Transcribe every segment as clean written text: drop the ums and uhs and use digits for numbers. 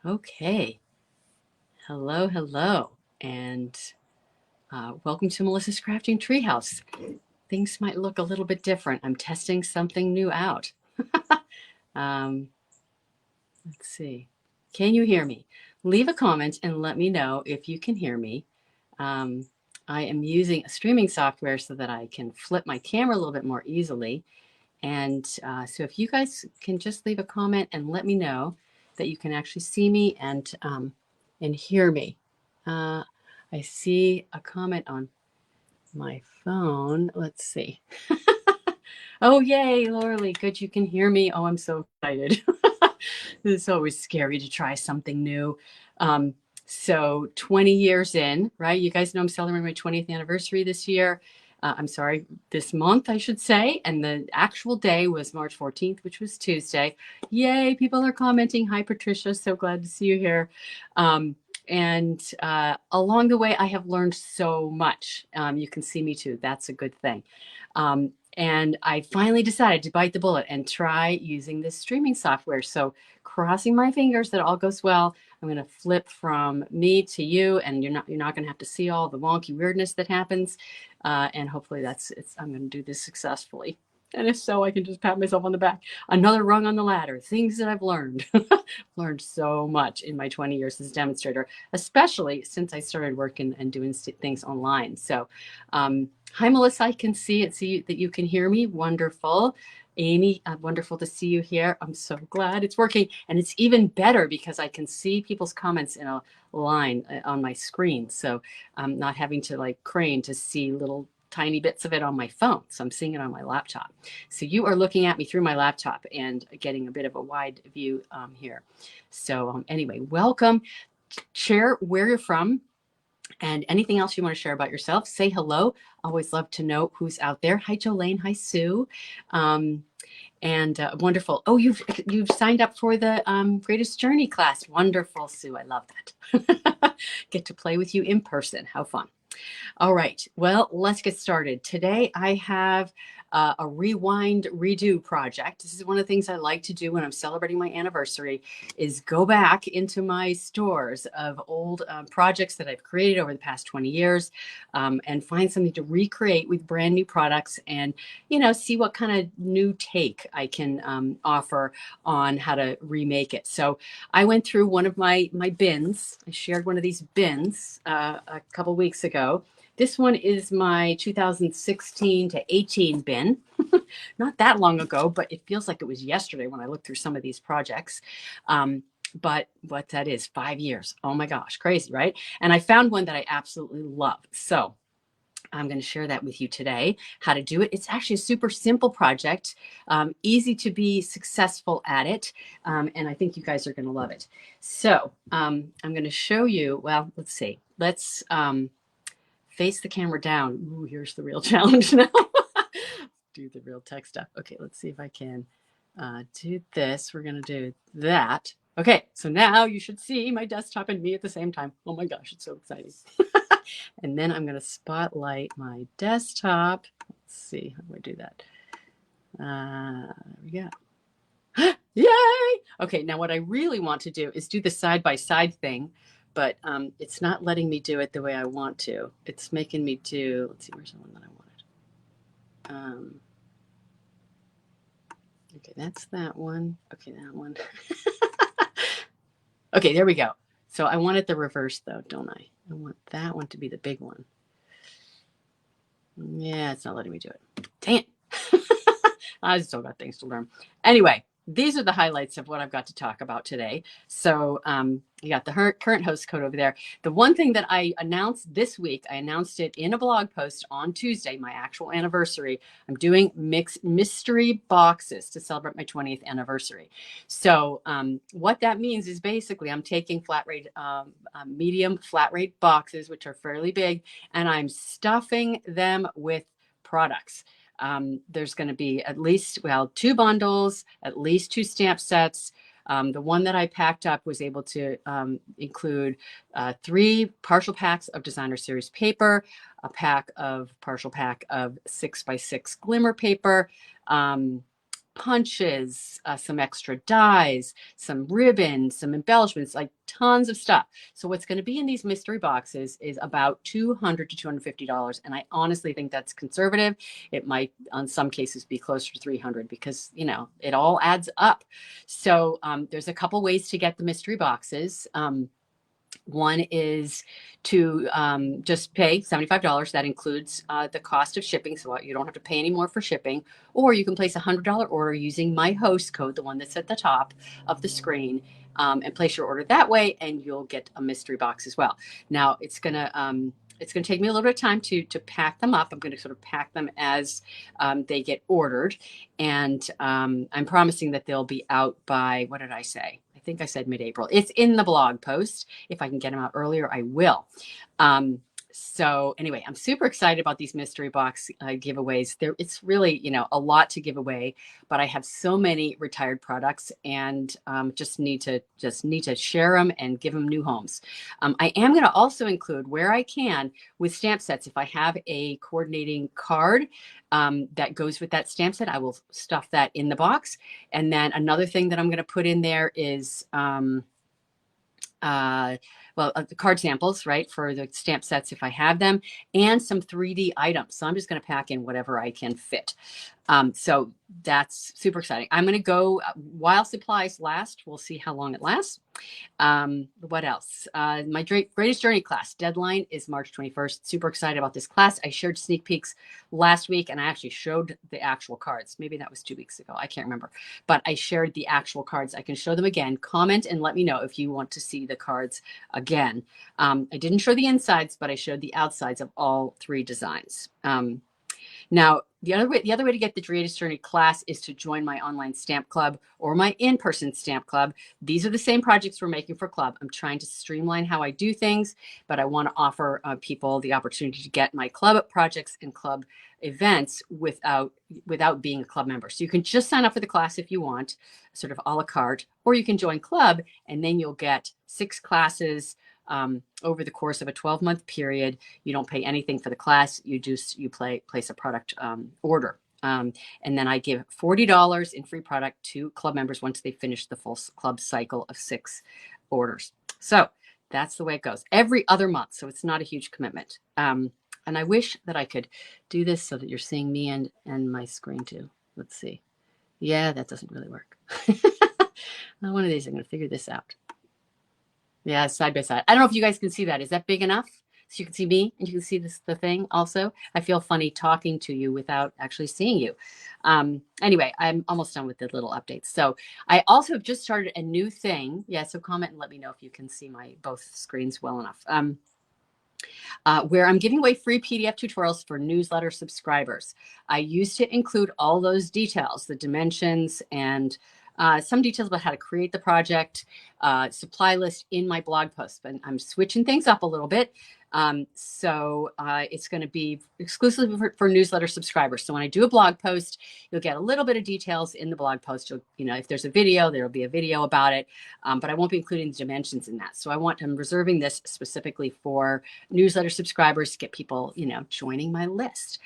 Okay. Hello, hello, and welcome to Melissa's Crafting Treehouse. Things might look a little bit different. I'm testing something new out. um, let's see. Can you hear me? Leave a comment and let me know if you can hear me. Um, I am using a streaming software so that I can flip my camera a little bit more easily. And so if you guys can just leave a comment and let me know that you can actually see me and hear me. Uh, I see a comment on my phone. Let's see. Oh, yay, Lauralee, good you can hear me. Oh, I'm so excited. It's always scary to try something new. So 20 years in, right? You guys know I'm celebrating my 20th anniversary this year. I'm sorry, this month, I should say. And the actual day was March 14th, which was Tuesday. Yay, people are commenting. Hi, Patricia. So glad to see you here. And along the way, I have learned so much. You can see me too. That's a good thing. And I finally decided to bite the bullet and try using this streaming software. So crossing my fingers that all goes well. I'm going to flip from me to you, and you're not going to have to see all the wonky weirdness that happens. And hopefully I'm going to do this successfully. And if so, I can just pat myself on the back. Another rung on the ladder, things that I've learned. Learned so much in my 20 years as a demonstrator, especially since I started working and doing things online. So, hi, Melissa. I can see that you can hear me. Wonderful. Amy, wonderful to see you here. I'm so glad it's working. And it's even better because I can see people's comments in a line on my screen. So I'm not having to like crane to see little tiny bits of it on my phone. So I'm seeing it on my laptop. So you are looking at me through my laptop and getting a bit of a wide view here. So anyway, welcome. Share where you're from and anything else you want to share about yourself. Say hello. Always love to know who's out there. Hi, Jolene. Hi, Sue. And wonderful. Oh, you've signed up for the Greatest Journey class. Wonderful, Sue. I love that. Get to play with you in person. How fun. All right. Well, let's get started. Today I have a rewind redo project. This is one of the things I like to do when I'm celebrating my anniversary is go back into my stores of old projects that I've created over the past 20 years and find something to recreate with brand new products and, see what kind of new take I can offer on how to remake it. So I went through one of my bins. I shared one of these bins a couple weeks ago. This one is my 2016 to 18 bin. Not that long ago, but it feels like it was yesterday when I looked through some of these projects. But what that is, 5 years. Oh my gosh, crazy, right? And I found one that I absolutely love. So I'm going to share that with you today, how to do it. It's actually a super simple project, easy to be successful at it. And I think you guys are going to love it. So I'm going to show you, well, let's see. Let's face the camera down. Ooh, here's the real challenge now. Do the real tech stuff. Okay, let's see if I can do this. We're going to do that. Okay, so now you should see my desktop and me at the same time. Oh my gosh, it's so exciting. And then I'm going to spotlight my desktop. Let's see, how do I do that? There we go. Yay! Okay, now what I really want to do is do the side-by-side thing, but it's not letting me do it the way I want to. It's making me do, let's see, where's the one that I wanted? Okay, that's that one. Okay, that one. Okay, there we go. So I want it the reverse though, don't I? I want that one to be the big one. Yeah, it's not letting me do it. Dang it. I still got things to learn. Anyway, these are the highlights of what I've got to talk about today. So you got the current host code over there. The one thing that I announced this week, I announced it in a blog post on Tuesday, my actual anniversary. I'm doing mixed mystery boxes to celebrate my 20th anniversary. So what that means is basically I'm taking flat rate, medium flat rate boxes, which are fairly big, and I'm stuffing them with products. There's going to be at least, well, 2 bundles, at least 2 stamp sets. The one that I packed up was able to include 3 partial packs of designer series paper, a partial pack of 6x6 glimmer paper, punches, some extra dies, some ribbons, some embellishments, like tons of stuff. So what's going to be in these mystery boxes is about $200 to $250. And I honestly think that's conservative. It might, on some cases, be closer to $300 because, you know, it all adds up. So there's a couple ways to get the mystery boxes. One is to just pay $75. That includes the cost of shipping, so you don't have to pay any more for shipping. Or you can place a $100 order using my host code, the one that's at the top of the screen, and place your order that way, and you'll get a mystery box as well. Now it's gonna take me a little bit of time to pack them up. I'm going to sort of pack them as they get ordered, and I'm promising that they'll be out by, what did I say? I think I said mid-April. It's in the blog post. If I can get them out earlier, I will. So anyway, I'm super excited about these mystery box giveaways. It's really, you know, a lot to give away, but I have so many retired products and just need to share them and give them new homes. I am going to also include, where I can, with stamp sets, if I have a coordinating card that goes with that stamp set, I will stuff that in the box. And then another thing that I'm going to put in there is the card samples, right, for the stamp sets if I have them, and some 3D items. So I'm just going to pack in whatever I can fit. So that's super exciting. I'm going to go while supplies last. We'll see how long it lasts. What else? My Greatest Journey class deadline is March 21st. Super excited about this class. I shared sneak peeks last week, and I actually showed the actual cards. Maybe that was 2 weeks ago. I can't remember, but I shared the actual cards. I can show them again. Comment and let me know if you want to see the cards again. I didn't show the insides, but I showed the outsides of all 3 designs. Now, the other way to get the Greatest Journey class is to join my online stamp club or my in-person stamp club. These are the same projects we're making for club. I'm trying to streamline how I do things, but I want to offer people the opportunity to get my club projects and club events without being a club member. So you can just sign up for the class if you want, sort of a la carte, or you can join club, and then you'll get 6 classes over the course of a 12-month period. You don't pay anything for the class. You place a product order. And then I give $40 in free product to club members once they finish the full club cycle of 6 orders. So that's the way it goes every other month. So it's not a huge commitment. And I wish that I could do this so that you're seeing me and my screen too. Let's see. Yeah, that doesn't really work. One of these, I'm going to figure this out. Yeah, side by side. I don't know if you guys can see that. Is that big enough? So you can see me and you can see the thing also. I feel funny talking to you without actually seeing you. Anyway, I'm almost done with the little updates. So I also have just started a new thing. Yeah, so comment and let me know if you can see my both screens well enough. Where I'm giving away free PDF tutorials for newsletter subscribers. I used to include all those details, the dimensions and some details about how to create the project, supply list in my blog post. But I'm switching things up a little bit. So it's going to be exclusively for newsletter subscribers. So when I do a blog post, you'll get a little bit of details in the blog post. If there's a video, there'll be a video about it, but I won't be including the dimensions in that. So I'm reserving this specifically for newsletter subscribers to get people, joining my list.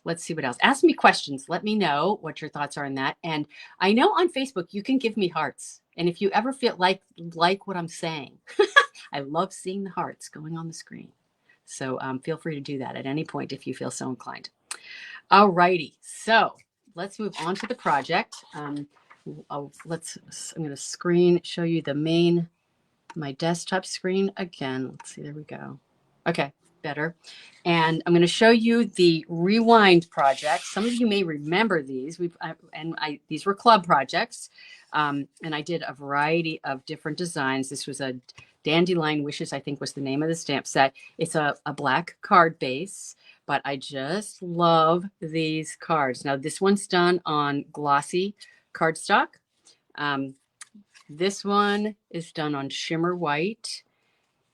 Let's see what else. Ask me questions. Let me know what your thoughts are on that. And I know on Facebook, you can give me hearts. And if you ever feel like what I'm saying, I love seeing the hearts going on the screen. So feel free to do that at any point if you feel so inclined. All righty. So let's move on to the project. I'm going to show you my desktop screen again. Let's see. There we go. Okay. Better. And I'm going to show you the rewind project. Some of you may remember these. These were club projects, and I did a variety of different designs. This was a Dandelion Wishes, I think was the name of the stamp set. It's a black card base, but I just love these cards. Now this one's done on glossy cardstock. This one is done on shimmer white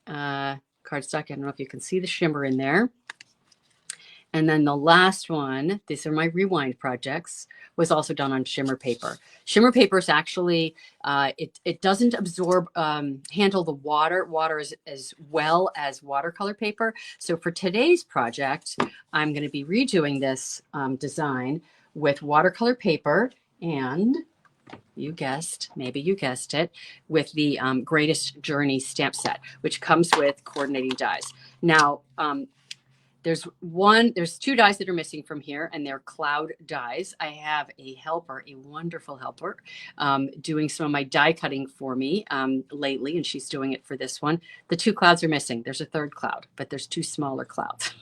cardstock. I don't know if you can see the shimmer in there. And then the last one, these are my rewind projects, was also done on shimmer paper. Shimmer paper is actually, it doesn't handle the water as well as watercolor paper. So for today's project, I'm going to be redoing this design with watercolor paper and you guessed, maybe you guessed it, with the Greatest Journey stamp set, which comes with coordinating dies. Now, there's two dies that are missing from here, and they're cloud dies. I have a helper, a wonderful helper, doing some of my die cutting for me lately, and she's doing it for this one. The two clouds are missing. There's a third cloud, but there's two smaller clouds.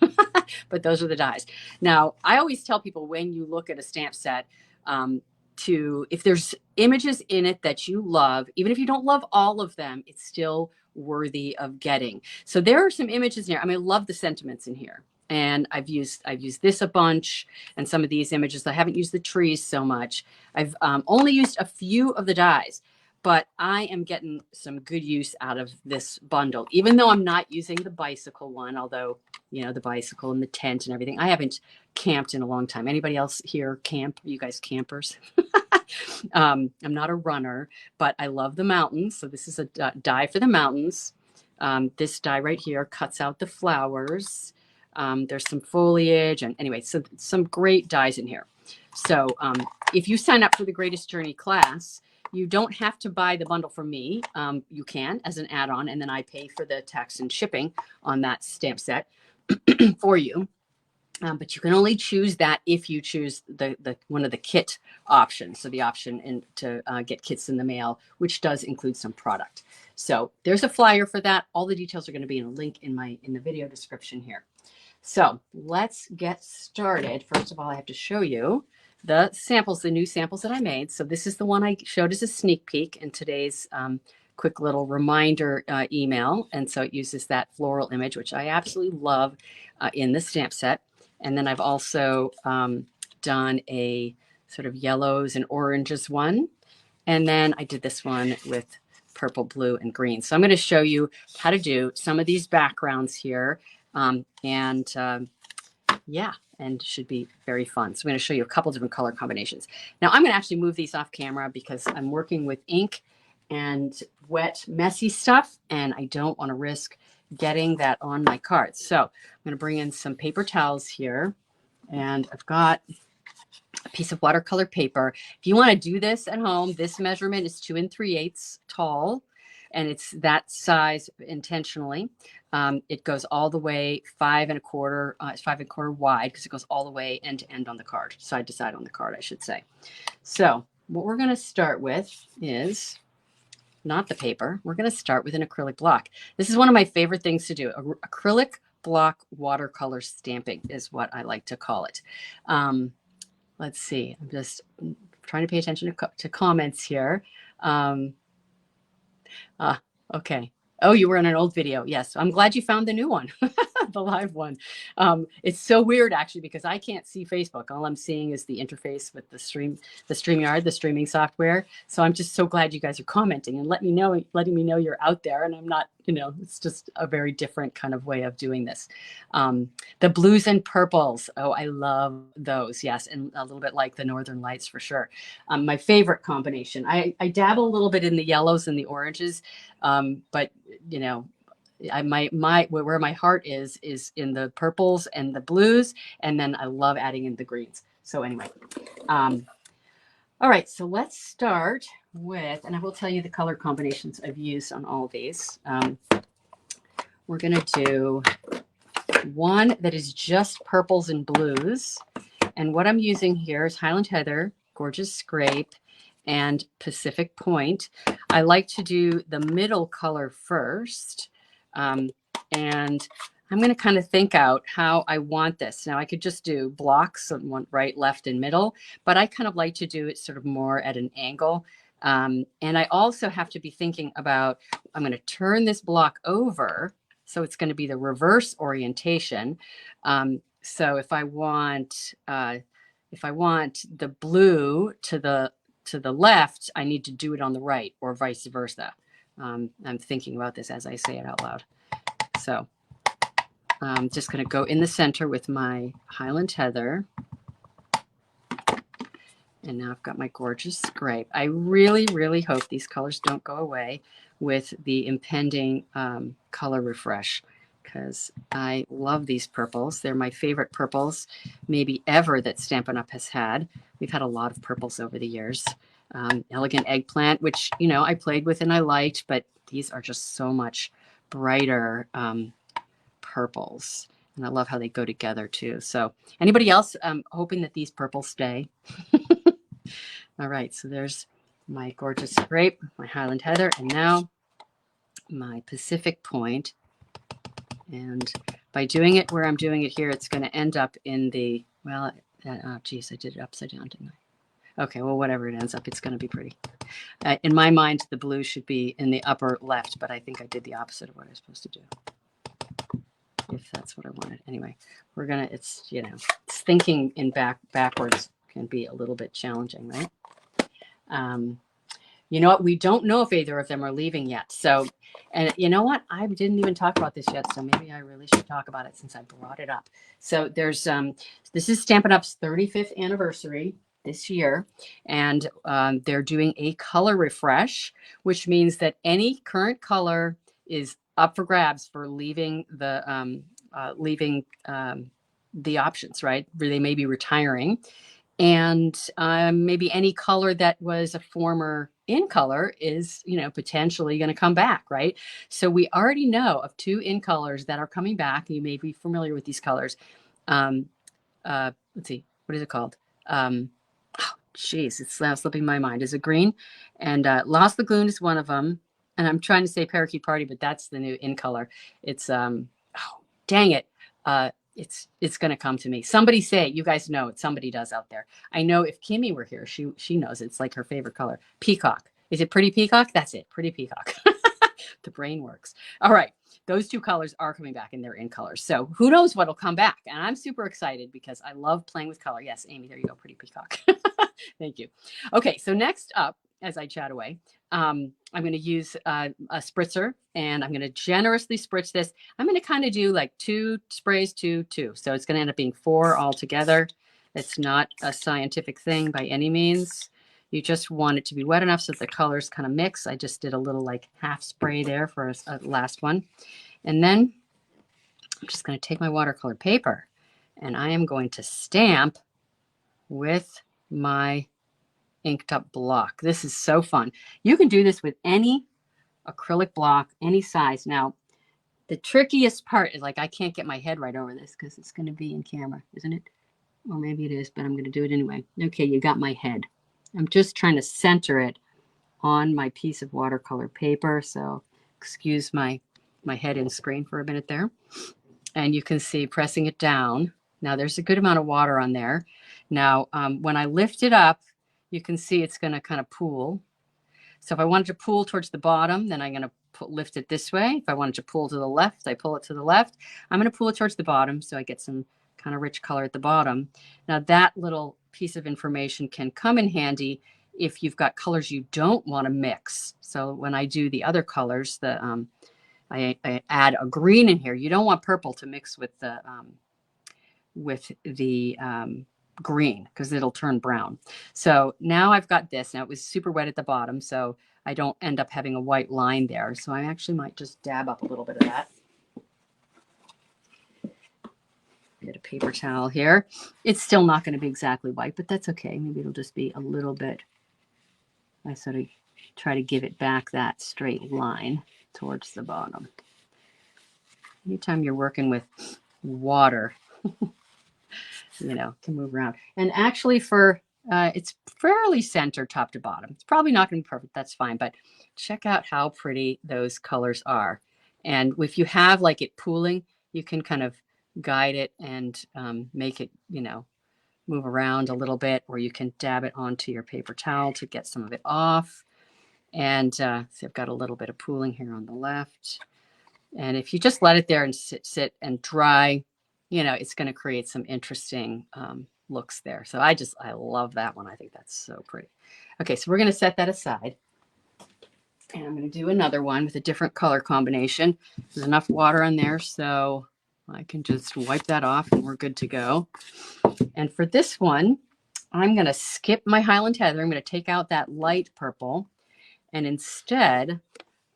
But those are the dies. Now, I always tell people when you look at a stamp set, if there's images in it that you love, even if you don't love all of them, it's still worthy of getting. So there are some images in here. I mean, I love the sentiments in here. And I've used this a bunch, and some of these images. I haven't used the trees so much. I've only used a few of the dies, but I am getting some good use out of this bundle, even though I'm not using the bicycle one, although, you know, the bicycle and the tent and everything. I haven't camped in a long time. Anybody else here camp? Are you guys campers? I'm not a runner, but I love the mountains. So this is a die for the mountains. This die right here cuts out the flowers. There's some foliage, and anyway, so some great dies in here. So if you sign up for the Greatest Journey class, you don't have to buy the bundle from me. You can as an add-on, and then I pay for the tax and shipping on that stamp set for you. But you can only choose that if you choose the one of the kit options. So the option to get kits in the mail, which does include some product. So there's a flyer for that. All the details are going to be in a link in the video description here. So let's get started. First of all, I have to show you the samples, the new samples that I made. So this is the one I showed as a sneak peek in today's quick little reminder email. And so it uses that floral image, which I absolutely love in the stamp set. And then I've also done a sort of yellows and oranges one. And then I did this one with purple, blue, and green. So I'm going to show you how to do some of these backgrounds here. Yeah, and should be very fun. So I'm going to show you a couple different color combinations. Now I'm going to actually move these off camera because I'm working with ink and wet, messy stuff, and I don't want to risk getting that on my cards. So I'm going to bring in some paper towels here, and I've got a piece of watercolor paper. If you want to do this at home, this measurement is 2 3/8 tall, and it's that size intentionally. It goes all the way 5 1/4. It's 5 1/4 wide because it goes all the way end to end on the card, side to side on the card, I should say. So what we're going to start with is not the paper. We're going to start with an acrylic block. This is one of my favorite things to do. Acrylic block watercolor stamping is what I like to call it. Let's see. I'm just trying to pay attention to comments here. Okay. Oh, you were in an old video. Yes. I'm glad you found the new one, the live one. It's so weird actually, because I can't see Facebook. All I'm seeing is the interface with the StreamYard, the streaming software. So I'm just so glad you guys are commenting and letting me know you're out there, and I'm not, it's just a very different kind of way of doing this. The blues and purples. Oh, I love those. Yes. And a little bit like the Northern Lights for sure. My favorite combination. I dabble a little bit in the yellows and the oranges. But where my heart is in the purples and the blues, and then I love adding in the greens. So anyway, all right, so let's start with, and I will tell you the color combinations I've used on all of these. We're going to do one that is just purples and blues, and what I'm using here is Highland Heather, Gorgeous Scrape, and Pacific Point. I like to do the middle color first, and I'm going to kind of think out how I want this. Now I could just do blocks of one right, left, and middle, but I kind of like to do it sort of more at an angle. And I also have to be thinking about, I'm going to turn this block over, so it's going to be the reverse orientation. So if I want the blue to the left, I need to do it on the right, or vice versa. I'm thinking about this as I say it out loud. So I'm just going to go in the center with my Highland Heather. And now I've got my Gorgeous Scrape. I really, really hope these colors don't go away with the impending color refresh, because I love these purples. They're my favorite purples maybe ever that Stampin' Up! Has had. We've had a lot of purples over the years. Elegant Eggplant, which, you know, I played with and I liked, but these are just so much brighter purples. And I love how they go together too. So anybody else hoping that these purples stay? All right, so there's my gorgeous grape, my Highland Heather, and now my Pacific Point. And by doing it where I'm doing it here, it's going to end up in the, well, oh geez, I did it upside down, didn't I? Okay, well, whatever it ends up, it's going to be pretty. In my mind, the blue should be in the upper left, but I think I did the opposite of what I was supposed to do, if that's what I wanted. Anyway, we're going to, it's, you know, it's thinking in backwards can be a little bit challenging, right? You know what? We don't know if either of them are leaving yet. So, and you know what? I didn't even talk about this yet. So maybe I really should talk about it since I brought it up. So there's, this is Stampin' Up's 35th anniversary this year. And they're doing a color refresh, which means that any current color is up for grabs for leaving the options, right? Where they may be retiring. And maybe any color that was a former in color is, you know, potentially going to come back, right? So we already know of 2 in colors that are coming back. You may be familiar with these colors. Let's see, what is it called? Geez, it's now slipping my mind. Is it green? And Lost Lagoon is one of them. And I'm trying to say Parakeet Party, but that's the new in color. It's oh, dang it. It's going to come to me. Somebody say it. You guys know it. Somebody does out there. I know if Kimmy were here, she knows it's like her favorite color. Peacock. Is it Pretty Peacock? That's it. Pretty Peacock. The brain works. All right. Those 2 colors are coming back and they're in colors. So who knows what'll come back. And I'm super excited because I love playing with color. Yes, Amy, there you go. Pretty Peacock. Thank you. Okay. So next up, as I chat away, I'm going to use a spritzer and I'm going to generously spritz this. I'm going to kind of do like 2 sprays, 2, 2. So it's going to end up being 4 altogether. It's not a scientific thing by any means. You just want it to be wet enough so that the colors kind of mix. I just did a little like half spray there for a last one. And then I'm just going to take my watercolor paper and I am going to stamp with my inked up block. This is so fun. You can do this with any acrylic block, any size. Now, the trickiest part is like I can't get my head right over this because it's going to be in camera, isn't it? Or maybe it is, but I'm going to do it anyway. Okay, you got my head. I'm just trying to center it on my piece of watercolor paper. So excuse my head in screen for a minute there. And you can see pressing it down. Now there's a good amount of water on there. Now, when I lift it up, you can see it's going to kind of pool. So if I wanted to pull towards the bottom, then I'm going to lift it this way. If I wanted to pull to the left, I pull it to the left. I'm going to pull it towards the bottom so I get some kind of rich color at the bottom. Now that little piece of information can come in handy if you've got colors you don't want to mix. So when I do the other colors, I add a green in here. You don't want purple to mix with the green because it'll turn brown. So now I've got this. Now it was super wet at the bottom, so I don't end up having a white line there. So I actually might just dab up a little bit of that. Get a paper towel here. It's still not going to be exactly white, but that's okay. Maybe it'll just be a little bit. I sort of try to give it back that straight line towards the bottom. Anytime you're working with water, you know, can move around. And actually for, it's fairly centered top to bottom. It's probably not going to be perfect. That's fine. But check out how pretty those colors are. And if you have like it pooling, you can kind of guide it and make it, you know, move around a little bit, or you can dab it onto your paper towel to get some of it off. And so I've got a little bit of pooling here on the left. And if you just let it there and sit and dry, you know, it's going to create some interesting looks there. So I love that one. I think that's so pretty. Okay, so we're going to set that aside. And I'm going to do another one with a different color combination. There's enough water in there, so I can just wipe that off and we're good to go. And for this one, I'm going to skip my Highland Heather. I'm going to take out that light purple. And instead,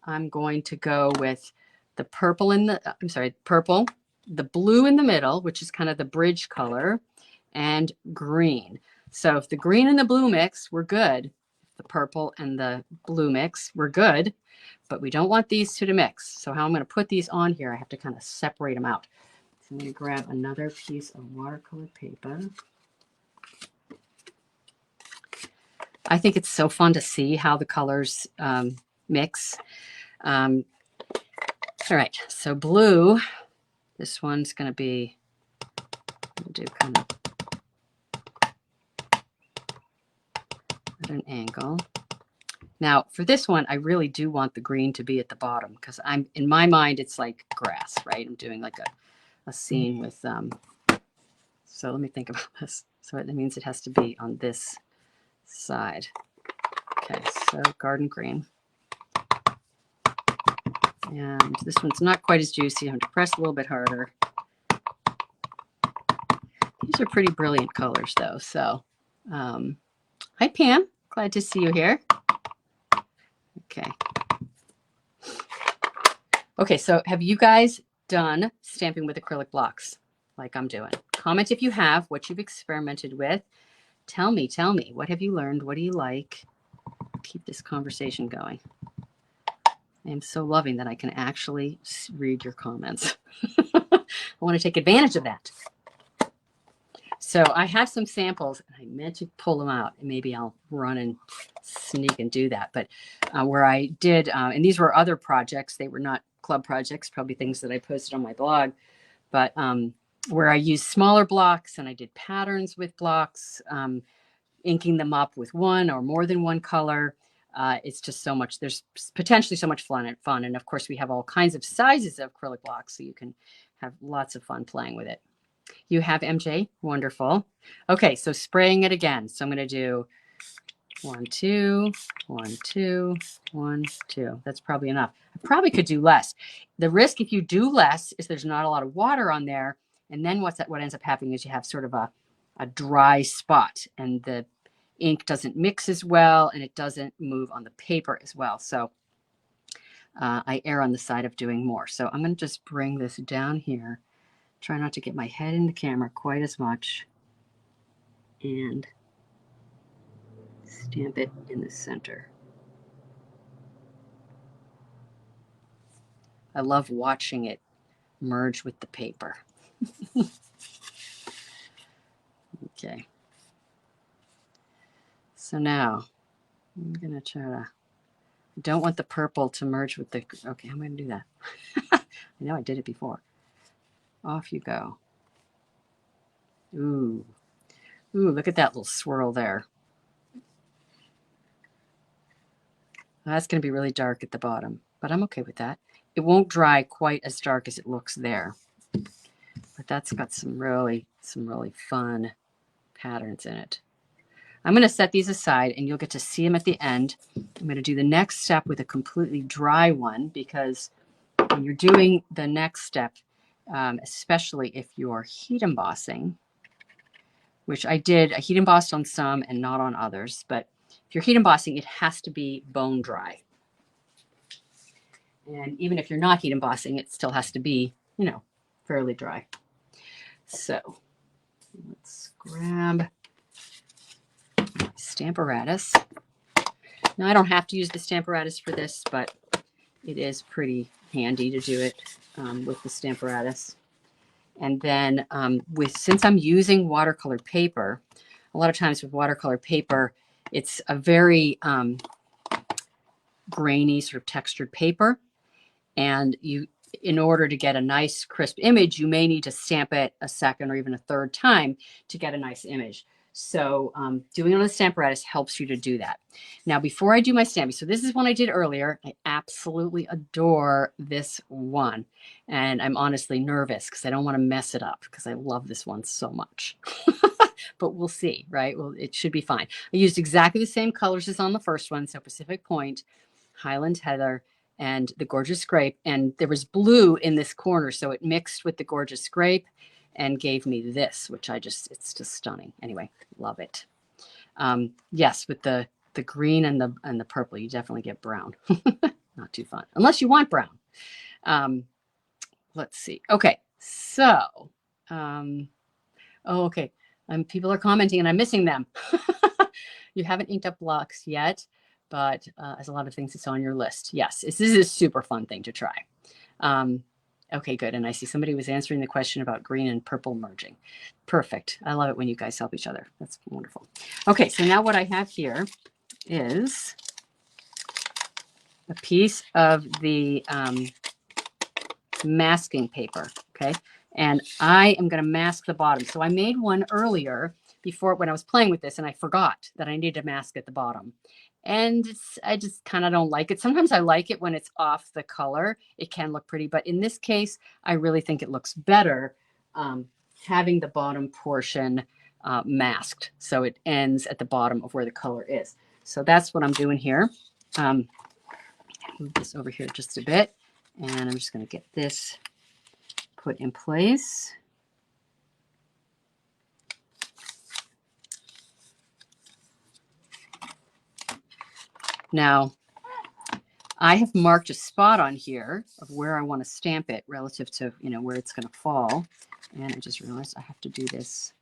I'm going to go with the purple in the, I'm sorry, purple, the blue in the middle, which is kind of the bridge color, and green. So if the green and the blue mix, we're good. The purple and the blue mix, we're good. But we don't want these two to mix. So how I'm going to put these on here, I have to kind of separate them out. So I'm going to grab another piece of watercolor paper. I think it's so fun to see how the colors mix. All right, so blue, this one's going to be, do kind of at an angle. Now for this one, I really do want the green to be at the bottom because I'm, in my mind, it's like grass, right? I'm doing like a scene with, so let me think about this. So it means it has to be on this side. Okay, so garden green. And this one's not quite as juicy. I have to press a little bit harder. These are pretty brilliant colors though. So, hi Pam, glad to see you here. Okay. Okay, so have you guys done stamping with acrylic blocks like I'm doing? Comment if you have, what you've experimented with. Tell me, what have you learned? What do you like? Keep this conversation going. I am so loving that I can actually read your comments. I want to take advantage of that. So I have some samples, and I meant to pull them out, and maybe I'll run and sneak and do that. But where I did, and these were other projects, they were not club projects, probably things that I posted on my blog, but where I used smaller blocks and I did patterns with blocks, inking them up with one or more than one color. It's just so much, there's potentially so much fun. And of course we have all kinds of sizes of acrylic blocks, so you can have lots of fun playing with it. You have MJ, wonderful. Okay, so spraying it again. So I'm going to do 1, 2, 1, 2, 1, 2. That's probably enough. I probably could do less. The risk if you do less is there's not a lot of water on there. And then what ends up happening is you have sort of a dry spot, and the ink doesn't mix as well, and it doesn't move on the paper as well. So I err on the side of doing more. So I'm going to just bring this down here. Try not to get my head in the camera quite as much, and stamp it in the center. I love watching it merge with the paper. Okay. So now I'm going to try to, I don't want the purple to merge with the, okay, I'm going to do that. I know I did it before. Off you go. Ooh. Ooh, look at that little swirl there. That's going to be really dark at the bottom, but I'm okay with that. It won't dry quite as dark as it looks there, but that's got some really fun patterns in it. I'm going to set these aside, and you'll get to see them at the end. I'm going to do the next step with a completely dry one, because when you're doing the next step, especially if you're heat embossing, which I did, I heat embossed on some and not on others, but if you're heat embossing, it has to be bone dry. And even if you're not heat embossing, it still has to be, you know, fairly dry. So let's grab Stamparatus. Now I don't have to use the Stamparatus for this, but it is pretty handy to do it with the Stamparatus. And then since I'm using watercolor paper, a lot of times with watercolor paper, it's a very grainy sort of textured paper. And in order to get a nice crisp image, you may need to stamp it a second or even a third time to get a nice image. So doing it on the Stamparatus helps you to do that. Now, before I do my stamping, so this is one I did earlier. I absolutely adore this one. And I'm honestly nervous because I don't want to mess it up because I love this one so much. But we'll see, right? Well, it should be fine. I used exactly the same colors as on the first one. So Pacific Point, Highland Heather, and the Gorgeous Grape. And there was blue in this corner, so it mixed with the Gorgeous Grape and gave me this, which it's just stunning. Anyway, love it. Yes, with the green and the purple, you definitely get brown. Not too fun, unless you want brown. Um, let's see. Okay. So, oh, okay. People are commenting and I'm missing them. You haven't inked up blocks yet, but as a lot of things, it's on your list. Yes, this is a super fun thing to try. Okay, good. And I see somebody was answering the question about green and purple merging. Perfect. I love it when you guys help each other. That's wonderful. Okay, so now what I have here is a piece of the masking paper. Okay, and I am going to mask the bottom. So I made one earlier before when I was playing with this, and I forgot that I needed to mask at the bottom. And I just kind of don't like it. Sometimes I like it when it's off the color. It can look pretty, but in this case, I really think it looks better having the bottom portion masked. So it ends at the bottom of where the color is. So that's what I'm doing here. Move this over here just a bit. And I'm just going to get this put in place. Now, I have marked a spot on here of where I want to stamp it relative to, where it's going to fall. And I just realized I have to do this.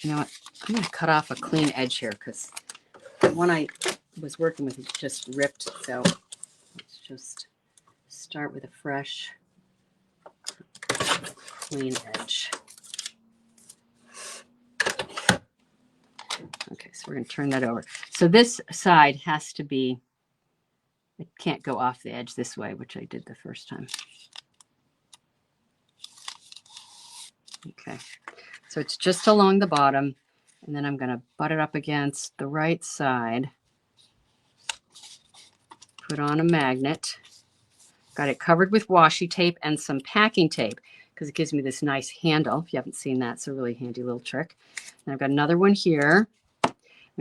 You know what? I'm going to cut off a clean edge here because the one I was working with just ripped. So let's just start with a fresh, clean edge. Okay, so we're going to turn that over. So this side has to be, it can't go off the edge this way, which I did the first time. Okay, so it's just along the bottom, and then I'm going to butt it up against the right side, put on a magnet, got it covered with washi tape and some packing tape because it gives me this nice handle. If you haven't seen that, it's a really handy little trick. And I've got another one here. I'm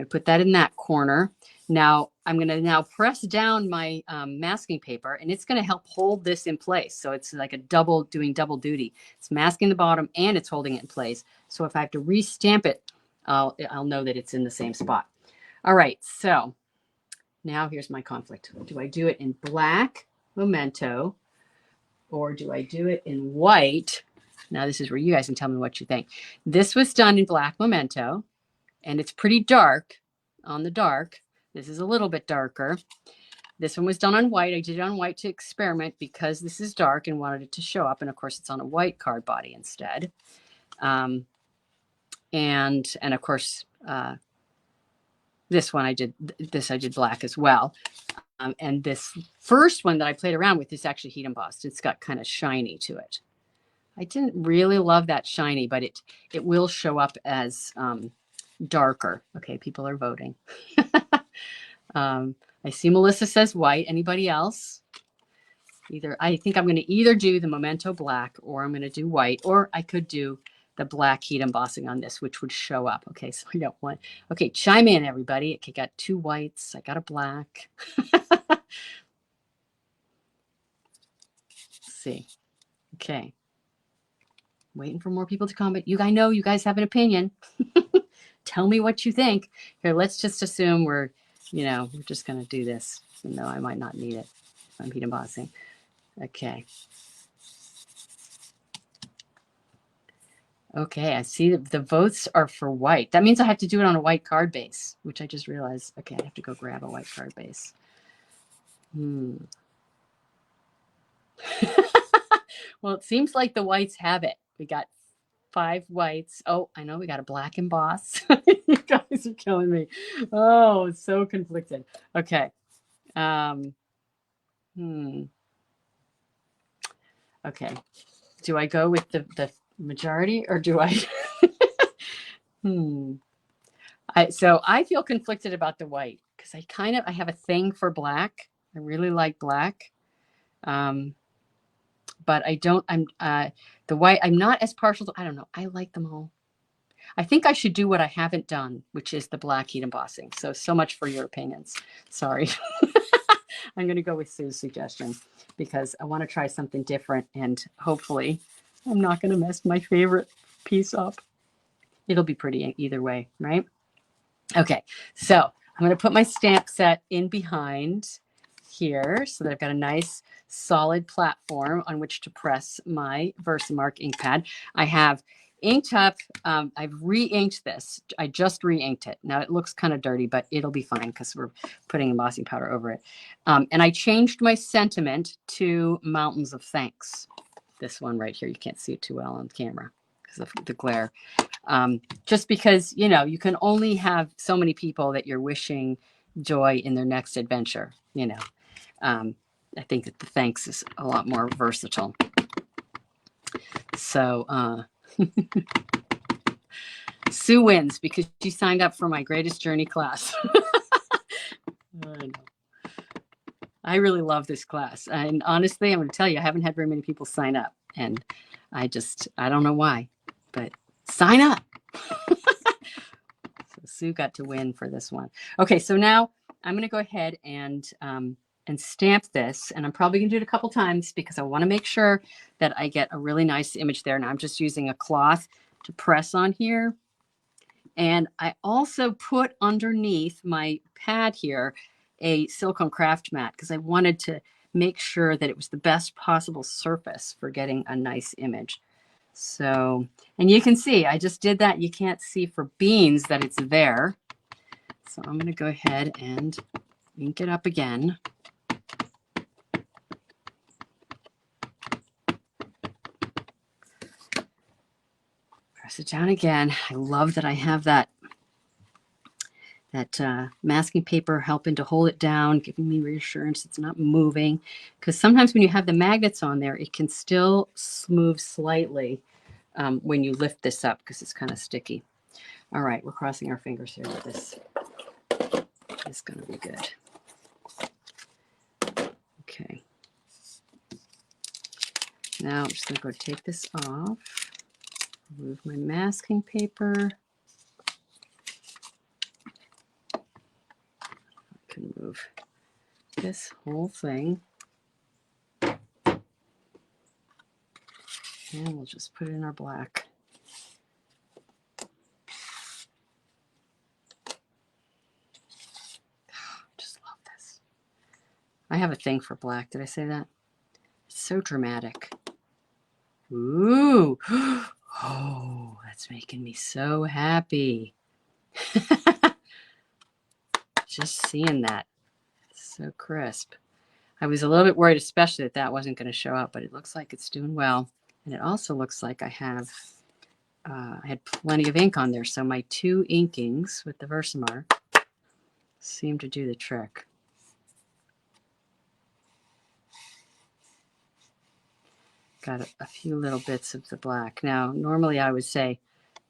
going to put that in that corner. Now I'm going to press down my masking paper, and it's going to help hold this in place. So it's like doing double duty. It's masking the bottom and it's holding it in place. So if I have to restamp it, I'll know that it's in the same spot. All right. So now here's my conflict. Do I do it in black Memento or do I do it in white? Now this is where you guys can tell me what you think. This was done in black Memento, and it's pretty dark on the dark. This is a little bit darker. This one was done on white. I did it on white to experiment because this is dark and wanted it to show up. And of course, it's on a white card body instead. And of course, this one I did black as well. And this first one that I played around with is actually heat embossed. It's got kind of shiny to it. I didn't really love that shiny, but it will show up as darker. Okay, people are voting. I see Melissa says white. Anybody else? I think I'm going to either do the Memento black or I'm going to do white, or I could do the black heat embossing on this, which would show up. Okay, so I got one. Okay, chime in, everybody. Okay, got two whites. I got a black. Let's see. Okay. Waiting for more people to comment. I know you guys have an opinion. Tell me what you think. Here, let's just assume we're just going to do this, even though I might not need it if I'm heat embossing. Okay. Okay, I see that the votes are for white. That means I have to do it on a white card base, which I just realized. Okay, I have to go grab a white card base. Well, it seems like the whites have it. We got 5 whites. Oh, I know we got a black emboss. You guys are killing me. Oh, it's so conflicted. Okay. Okay. Do I go with the majority or do I? So I feel conflicted about the white because I have a thing for black. I really like black. But I don't, the white, I'm not as partial to, I don't know. I like them all. I think I should do what I haven't done, which is the black heat embossing. So much for your opinions. Sorry. I'm going to go with Sue's suggestion because I want to try something different and hopefully I'm not going to mess my favorite piece up. It'll be pretty either way, right? Okay, so I'm going to put my stamp set in behind here so that I've got a nice solid platform on which to press my Versamark ink pad. I have inked up. I've re-inked this. I just re-inked it. Now it looks kind of dirty, but it'll be fine because we're putting embossing powder over it. And I changed my sentiment to Mountains of Thanks. This one right here. You can't see it too well on camera because of the glare. Just because, you know, you can only have so many people that you're wishing joy in their next adventure, you know. I think that the thanks is a lot more versatile. So Sue wins because she signed up for my Greatest Journey class. I really love this class. And honestly, I'm going to tell you, I haven't had very many people sign up. And I don't know why, but sign up. So Sue got to win for this one. Okay, so now I'm going to go ahead and stamp this. And I'm probably going to do it a couple times because I want to make sure that I get a really nice image there. Now I'm just using a cloth to press on here. And I also put underneath my pad here a silicone craft mat because I wanted to make sure that it was the best possible surface for getting a nice image. So, and you can see, I just did that. You can't see for beans that it's there. So I'm going to go ahead and ink it up again. Press it down again. I love that I have that masking paper helping to hold it down, giving me reassurance it's not moving. Because sometimes when you have the magnets on there, it can still move slightly when you lift this up because it's kind of sticky. All right, we're crossing our fingers here that this is going to be good. Okay. Now I'm just going to go take this off, remove my masking paper. I can move this whole thing. And we'll just put it in our black. Just love this. I have a thing for black. Did I say that? It's so dramatic. Ooh. Oh, that's making me so happy. Just seeing that. It's so crisp. I was a little bit worried, especially that that wasn't going to show up, but it looks like it's doing well. And it also looks like I had plenty of ink on there. So my 2 inkings with the Versamark seem to do the trick. Got a few little bits of the black. Now, normally I would say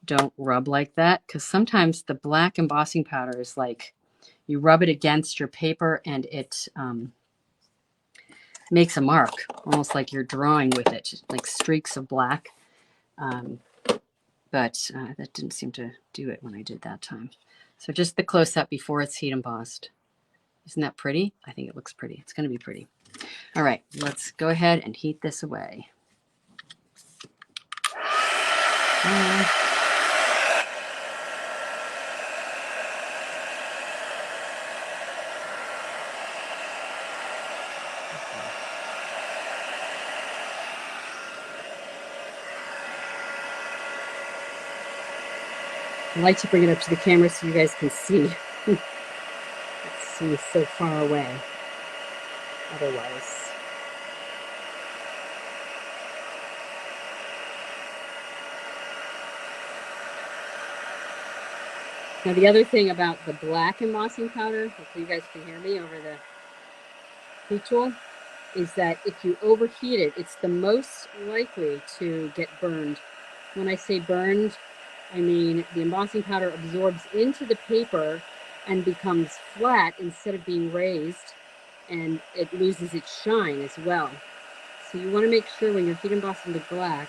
don't rub like that because sometimes the black embossing powder is like you rub it against your paper and it makes a mark, almost like you're drawing with it, like streaks of black. But that didn't seem to do it when I did that time. So just the close-up before it's heat embossed. Isn't that pretty? I think it looks pretty. It's going to be pretty. All right, let's go ahead and heat this away. I like to bring it up to the camera so you guys can see. Let's see, so far away. Otherwise. Now the other thing about the black embossing powder, hopefully you guys can hear me over the heat tool, is that if you overheat it, it's the most likely to get burned. When I say burned, I mean the embossing powder absorbs into the paper and becomes flat instead of being raised, and it loses its shine as well. So you want to make sure when you're heat embossing the black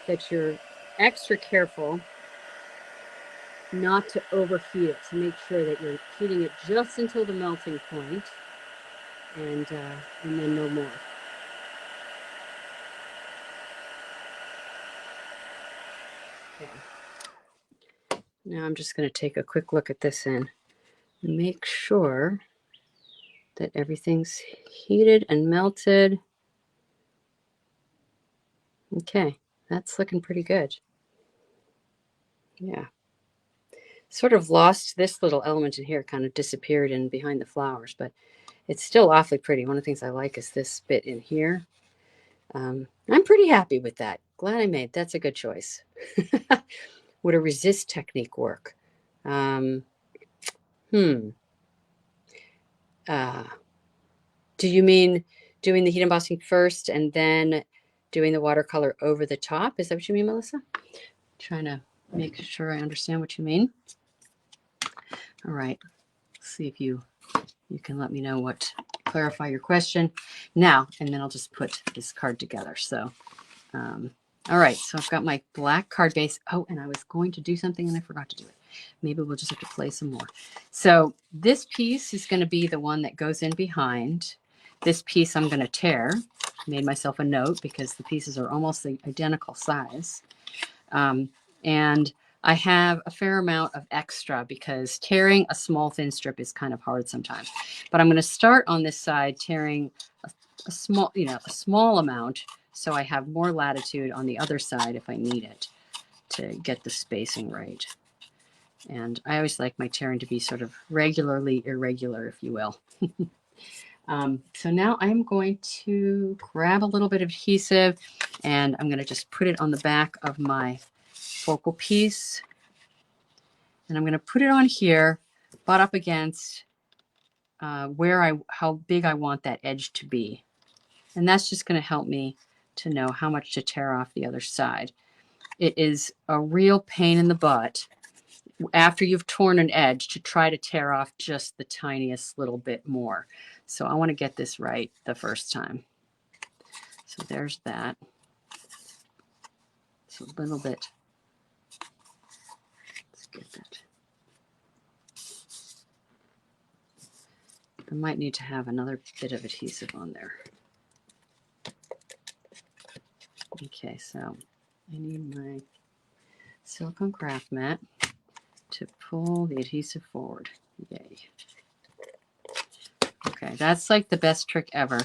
that you're extra careful not to overheat it, to make sure that you're heating it just until the melting point, and then no more. Okay. Now I'm just going to take a quick look at this and make sure that everything's heated and melted. Okay, that's looking pretty good. Yeah. Sort of lost this little element in here, kind of disappeared in behind the flowers, but it's still awfully pretty. One of the things I like is this bit in here. I'm pretty happy with that. Glad I made. That's a good choice. Would a resist technique work? Um, hmm. Uh, do you mean doing the heat embossing first and then doing the watercolor over the top? Is that what you mean, Melissa? Trying to make sure I understand what you mean. All right. Let's see if you can let me know what, clarify your question now, and then I'll just put this card together. So, all right. So I've got my black card base. Oh, and I was going to do something and I forgot to do it. Maybe we'll just have to play some more. So this piece is going to be the one that goes in behind. This piece I'm going to tear. Made myself a note because the pieces are almost the identical size. And I have a fair amount of extra because tearing a small thin strip is kind of hard sometimes. But I'm going to start on this side tearing a small, a small amount, so I have more latitude on the other side if I need it to get the spacing right. And I always like my tearing to be sort of regularly irregular, if you will. So now I'm going to grab a little bit of adhesive and I'm going to just put it on the back of my focal piece. And I'm going to put it on here, butt up against how big I want that edge to be. And that's just going to help me to know how much to tear off the other side. It is a real pain in the butt after you've torn an edge to try to tear off just the tiniest little bit more. So I want to get this right the first time. So there's that. It's a little bit. Let's get that. I might need to have another bit of adhesive on there. Okay, so I need my silicone craft mat to pull the adhesive forward. Yay. Okay, that's like the best trick ever,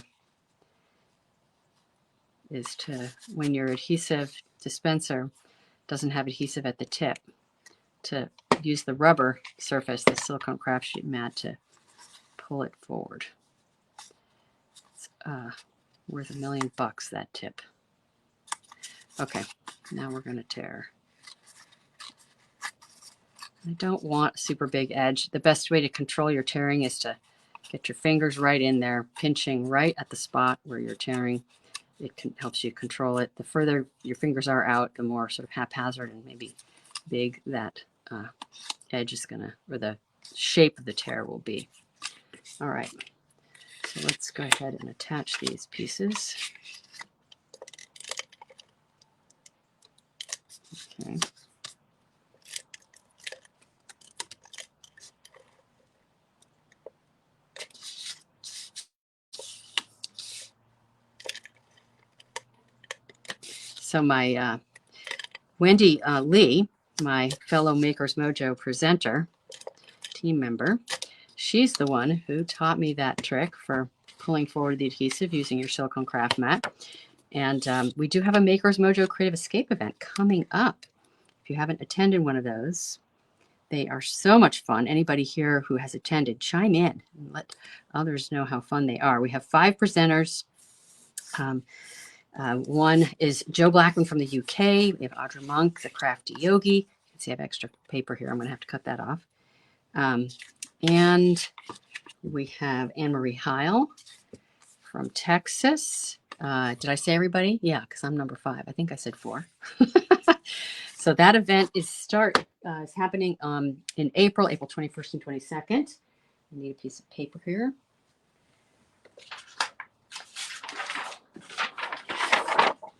is to, when your adhesive dispenser doesn't have adhesive at the tip, to use the rubber surface, the silicone craft sheet mat, to pull it forward. It's worth $1 million, that tip. Okay, now we're going to tear. I don't want a super big edge. The best way to control your tearing is to get your fingers right in there, pinching right at the spot where you're tearing. It helps you control it. The further your fingers are out, the more sort of haphazard and maybe big that edge is going to, or the shape of the tear will be. All right, so let's go ahead and attach these pieces. Okay. So my Wendy Lee, my fellow Makers Mojo presenter, team member, she's the one who taught me that trick for pulling forward the adhesive using your silicone craft mat. And we do have a Makers Mojo Creative Escape event coming up. If you haven't attended one of those, they are so much fun. Anybody here who has attended, chime in and let others know how fun they are. We have 5 presenters. One is Joe Blackman from the UK. We have Audra Monk, the crafty yogi. You can see I have extra paper here. I'm going to have to cut that off. And we have Anne-Marie Heil from Texas. Did I say everybody? Yeah, because I'm number 5. I think I said 4. So that event is happening in April 21st and 22nd. I need a piece of paper here.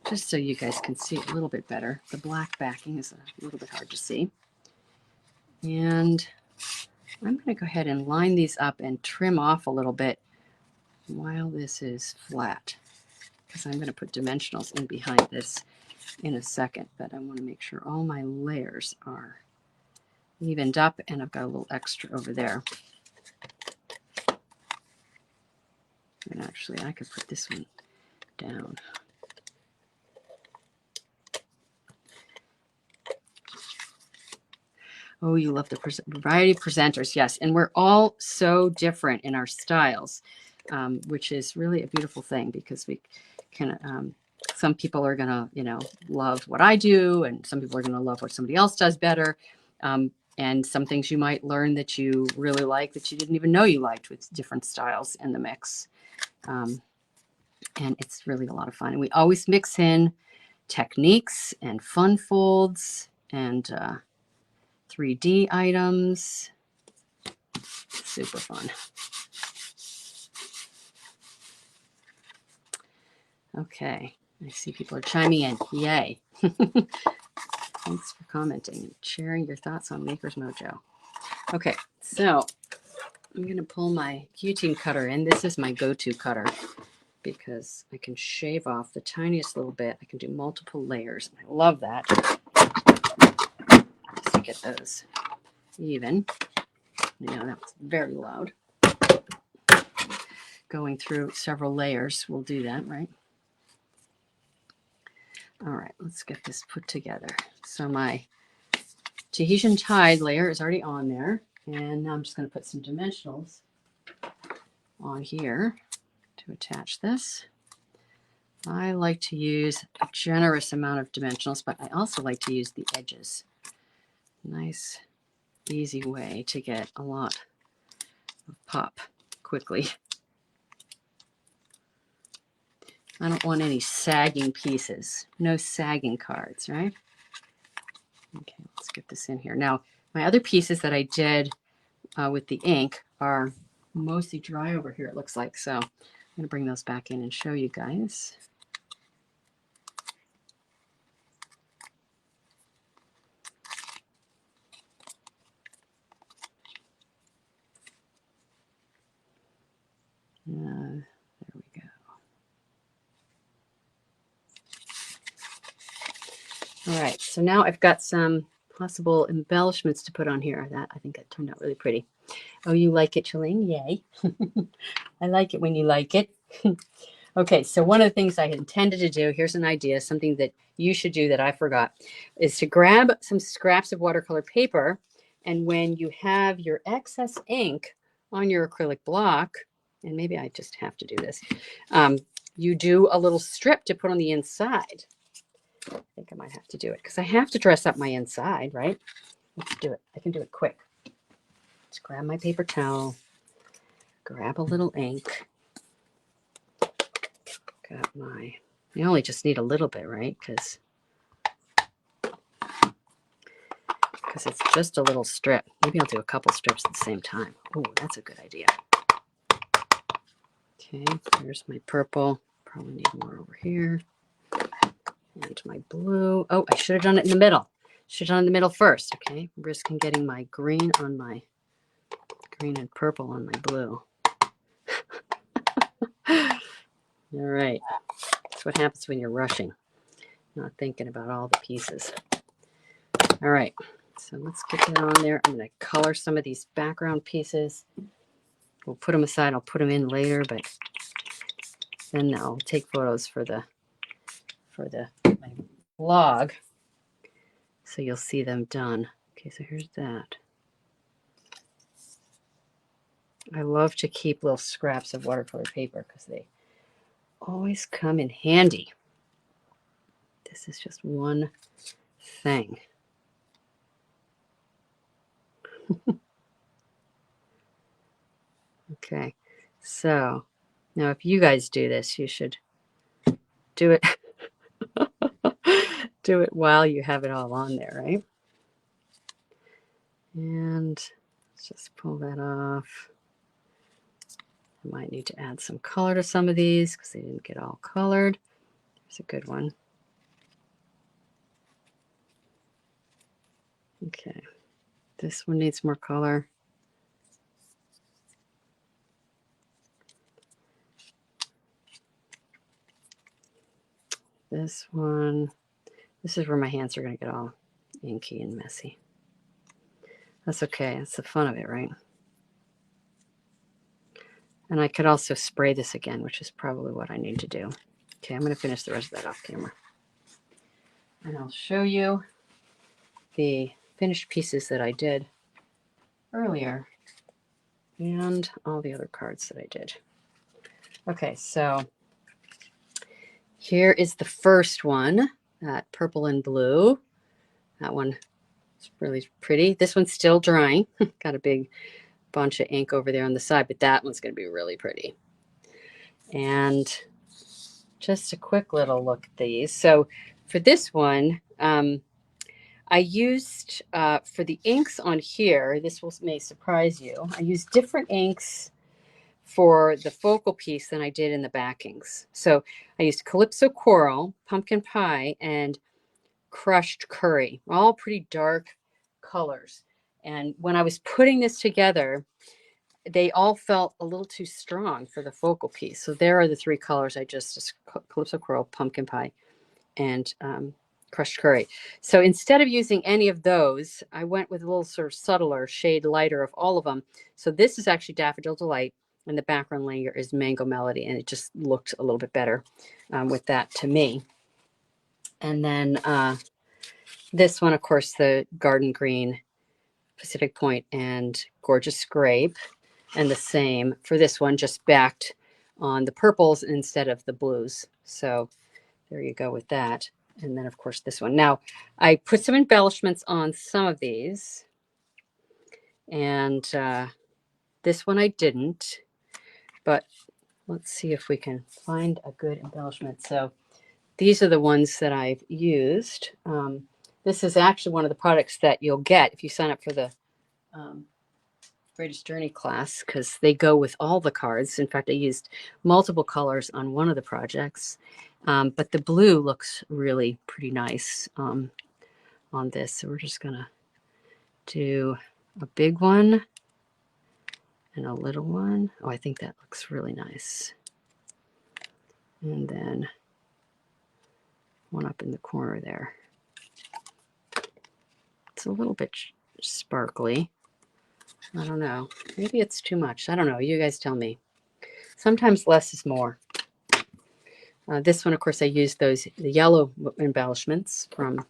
Just so you guys can see it a little bit better. The black backing is a little bit hard to see. And I'm going to go ahead and line these up and trim off a little bit while this is flat, because I'm going to put dimensionals in behind this in a second, but I want to make sure all my layers are evened up, and I've got a little extra over there. And actually, I could put this one down. Oh, you love the variety of presenters. Yes. And we're all so different in our styles, which is really a beautiful thing because we can, some people are going to, you know, love what I do, and some people are going to love what somebody else does better. And some things you might learn that you really like that you didn't even know you liked with different styles in the mix. And it's really a lot of fun. And we always mix in techniques and fun folds and 3D items. Super fun. Okay, I see people are chiming in. Yay. Thanks for commenting and sharing your thoughts on Maker's Mojo. Okay, so I'm going to pull my guillotine cutter in. This is my go-to cutter because I can shave off the tiniest little bit. I can do multiple layers. I love that. Just to get those even. You know, that was very loud. Going through several layers will do that, right? All right, let's get this put together. So my Tahitian Tide layer is already on there. And now I'm just going to put some dimensionals on here to attach this. I like to use a generous amount of dimensionals, but I also like to use the edges. Nice, easy way to get a lot of pop quickly. I don't want any sagging pieces. No sagging cards, right? Okay, let's get this in here. Now, my other pieces that I did with the ink are mostly dry over here, it looks like. So I'm going to bring those back in and show you guys. There we go. All right, so now I've got some possible embellishments to put on here. I think that turned out really pretty. Oh, you like it, Chalene? Yay. I like it when you like it. Okay, so one of the things I had intended to do, here's an idea, something that you should do that I forgot, is to grab some scraps of watercolor paper, and when you have your excess ink on your acrylic block, and maybe I just have to do this, you do a little strip to put on the inside. I think I might have to do it because I have to dress up my inside, right? Let's do it. I can do it quick. Just grab my paper towel, grab a little ink. Got my, you only just need a little bit, right? Because it's just a little strip. Maybe I'll do a couple strips at the same time. Oh, that's a good idea. Okay, there's my purple. Probably need more over here. And my blue. Oh, I should have done it in the middle. Should have done it in the middle first. Okay, I'm risking getting my green on my green and purple on my blue. All right, that's what happens when you're rushing, not thinking about all the pieces. All right, so let's get that on there. I'm going to color some of these background pieces. We'll put them aside. I'll put them in later, but then I'll take photos for my blog, so you'll see them done. Okay, so here's that. I love to keep little scraps of watercolor paper because they always come in handy. This is just one thing. Okay, so now if you guys do this, you should do it do it while you have it all on there, right? And let's just pull that off. I might need to add some color to some of these because they didn't get all colored. There's a good one. Okay, this one needs more color. This one, this is where my hands are going to get all inky and messy. That's okay. That's the fun of it, right? And I could also spray this again, which is probably what I need to do. Okay, I'm going to finish the rest of that off camera. And I'll show you the finished pieces that I did earlier and all the other cards that I did. Okay, so here is the first one, that purple and blue. That one is really pretty. This one's still drying. Got a big bunch of ink over there on the side, but that one's going to be really pretty. And just a quick little look at these. So for this one, I used, for the inks on here, this may surprise you, I used different inks for the focal piece than I did in the backings. So I used Calypso Coral, Pumpkin Pie, and Crushed Curry, all pretty dark colors. And when I was putting this together, they all felt a little too strong for the focal piece. So there are the three colors I just Calypso Coral, Pumpkin Pie, and Crushed Curry. So instead of using any of those, I went with a little sort of subtler shade lighter of all of them. So this is actually Daffodil Delight, and the background layer is Mango Melody, and it just looked a little bit better with that to me. And then this one, of course, the Garden Green, Pacific Point, and Gorgeous Grape. And the same for this one, just backed on the purples instead of the blues. So there you go with that. And then, of course, this one. Now, I put some embellishments on some of these. And this one I didn't. But let's see if we can find a good embellishment. So these are the ones that I've used. This is actually one of the products that you'll get if you sign up for the Greatest Journey class, because they go with all the cards. In fact, I used multiple colors on one of the projects. But the blue looks really pretty nice on this. So we're just going to do a big one and a little one. Oh, I think that looks really nice. And then one up in the corner there. It's a little bit sparkly. I don't know. Maybe it's too much. I don't know. You guys tell me. Sometimes less is more. This one, of course, I used the yellow embellishments from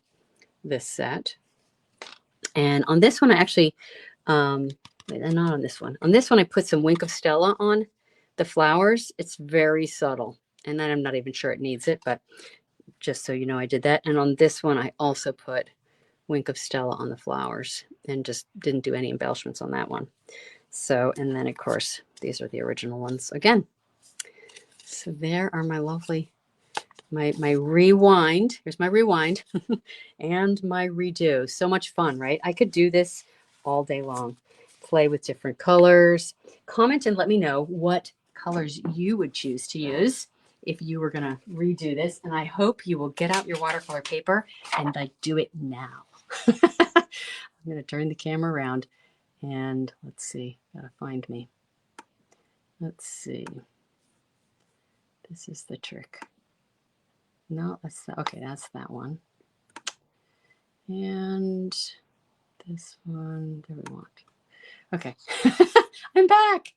this set. And on this one, I actually, not on this one. On this one, I put some Wink of Stella on the flowers. It's very subtle. And I'm not even sure it needs it, but just so you know, I did that. And on this one, I also put Wink of Stella on the flowers and just didn't do any embellishments on that one. So, and then, of course, these are the original ones again. So there are my lovely, my rewind. Here's my rewind and my redo. So much fun, right? I could do this all day long. Play with different colors. Comment and let me know what colors you would choose to use if you were going to redo this. And I hope you will get out your watercolor paper and do it now. I'm going to turn the camera around and let's see. Gotta find me. Let's see. This is the trick. No, okay, that's that one. And this one, there we want. Okay, I'm back.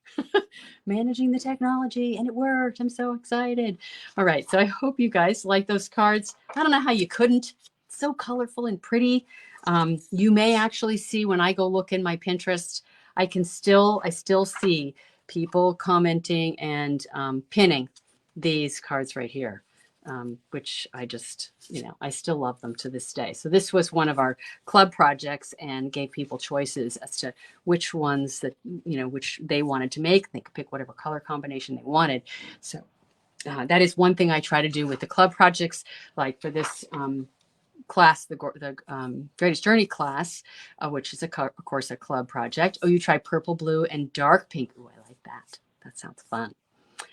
Managing the technology, and it worked. I'm so excited. All right, so I hope you guys like those cards. I don't know how you couldn't. It's so colorful and pretty. You may actually see when I go look in my Pinterest, I still see people commenting and pinning these cards right here. Which I just, I still love them to this day. So this was one of our club projects and gave people choices as to which ones that, which they wanted to make. They could pick whatever color combination they wanted. So that is one thing I try to do with the club projects, like for this class, the Greatest Journey class, which is, of course, a club project. Oh, you try purple, blue, and dark pink. Oh, I like that. That sounds fun.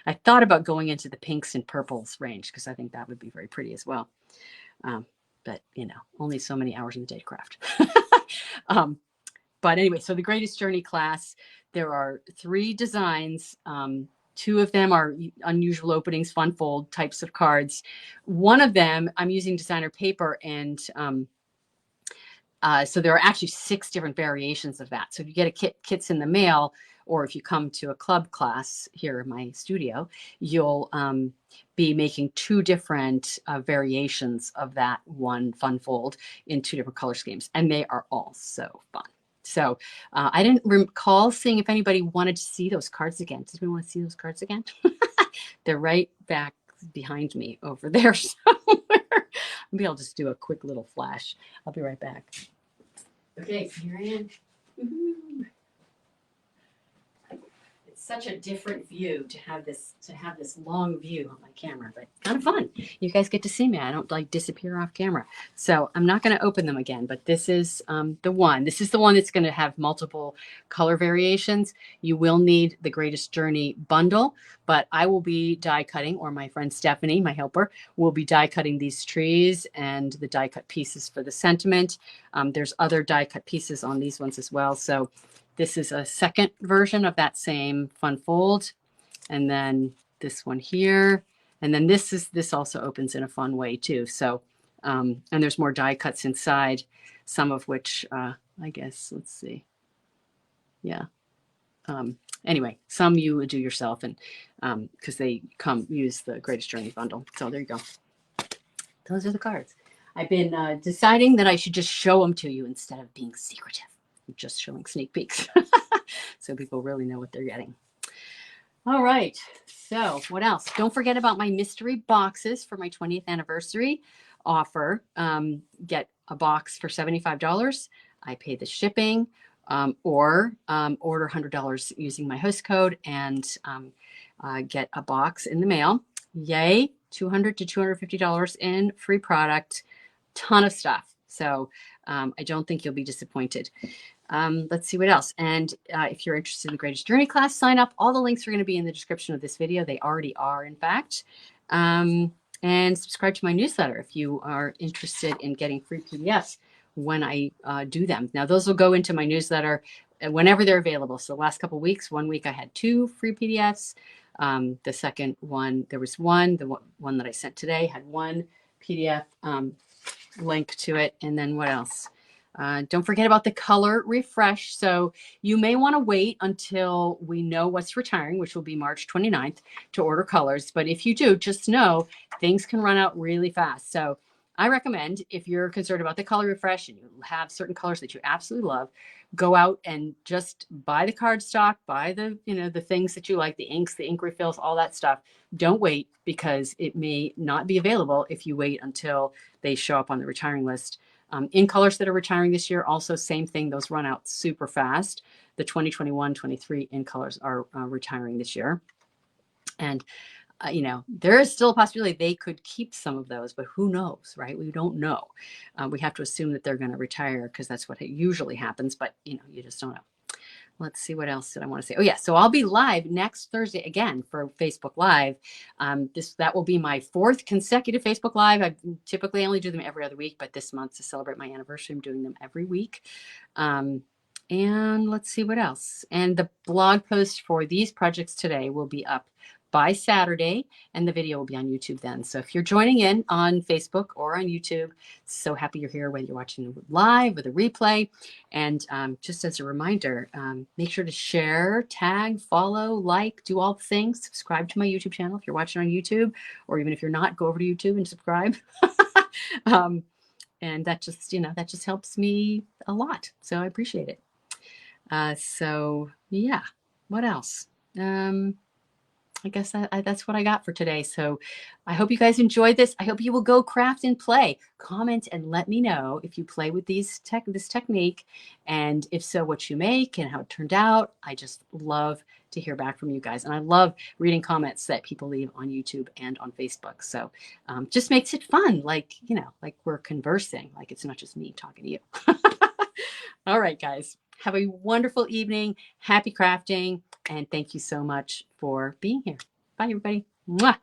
I thought about going into the pinks and purples range because I think that would be very pretty as well. But, only so many hours in the day to craft. But anyway, so the Greatest Journey class, there are 3 designs. 2 of them are unusual openings, fun fold types of cards. One of them, I'm using designer paper, and So there are actually 6 different variations of that. So if you get a kits in the mail, or if you come to a club class here in my studio, you'll be making 2 different variations of that one fun fold in 2 different color schemes. And they are all so fun. So I didn't recall seeing if anybody wanted to see those cards again. Does anyone want to see those cards again? They're right back behind me over there somewhere. Maybe I'll just do a quick little flash. I'll be right back. Okay, here I am. Woo-hoo. It's such a different view to have this long view on my camera, but kind of fun. You guys get to see me. I don't like disappear off camera. So I'm not going to open them again, but this is the one. This is the one that's going to have multiple color variations. You will need the Greatest Journey bundle, but I will be die cutting, or my friend Stephanie, my helper, will be die cutting these trees and the die cut pieces for the sentiment. There's other die cut pieces on these ones as well. So this is a second version of that same fun fold. And then this one here. And then this also opens in a fun way too. So, and there's more die cuts inside, some of which, I guess, let's see. Yeah. Anyway, some you would do yourself, and because they use the Greatest Journey bundle. So there you go. Those are the cards. I've been deciding that I should just show them to you instead of being secretive. Just showing sneak peeks so people really know what they're getting. All right, so what else? Don't forget about my mystery boxes for my 20th anniversary offer. Get a box for $75. I pay the shipping, or order $100 using my host code and get a box in the mail. Yay, $200 to $250 in free product, ton of stuff. So I don't think you'll be disappointed. Let's see what else. And if you're interested in the Greatest Journey class, sign up. All the links are going to be in the description of this video. They already are, in fact. And subscribe to my newsletter if you are interested in getting free PDFs when I do them. Now, those will go into my newsletter whenever they're available. So the last couple of weeks, one week I had 2 free PDFs. The second one, there was one. The one that I sent today had 1 PDF link to it. And then what else? Don't forget about the color refresh. So you may want to wait until we know what's retiring, which will be March 29th, to order colors. But if you do, just know things can run out really fast. So I recommend, if you're concerned about the color refresh and you have certain colors that you absolutely love, go out and just buy the cardstock, buy the, the things that you like, the inks, the ink refills, all that stuff. Don't wait, because it may not be available if you wait until they show up on the retiring list. In colors that are retiring this year, also same thing. Those run out super fast. The 2021-23 in colors are retiring this year. And, there is still a possibility they could keep some of those, but who knows, right? We don't know. We have to assume that they're going to retire because that's what usually happens, but, you just don't know. Let's see, what else did I want to say? Oh yeah, so I'll be live next Thursday again for Facebook Live. That will be my 4th consecutive Facebook Live. I typically only do them every other week, but this month, to celebrate my anniversary, I'm doing them every week. And let's see what else. And the blog post for these projects today will be up by Saturday, and the video will be on YouTube then. So if you're joining in on Facebook or on YouTube, so happy you're here, whether you're watching live or the replay. And just as a reminder, make sure to share, tag, follow, like, do all the things. Subscribe to my YouTube channel if you're watching on YouTube, or even if you're not, go over to YouTube and subscribe. And that just helps me a lot. So I appreciate it. So yeah, what else? I guess that's what I got for today. So I hope you guys enjoyed this. I hope you will go craft and play. Comment and let me know if you play with this technique, and if so, what you make and how it turned out. I just love to hear back from you guys. And I love reading comments that people leave on YouTube and on Facebook. So just makes it fun. Like we're conversing, like it's not just me talking to you. All right, guys, have a wonderful evening. Happy crafting. And thank you so much for being here. Bye, everybody. Mwah.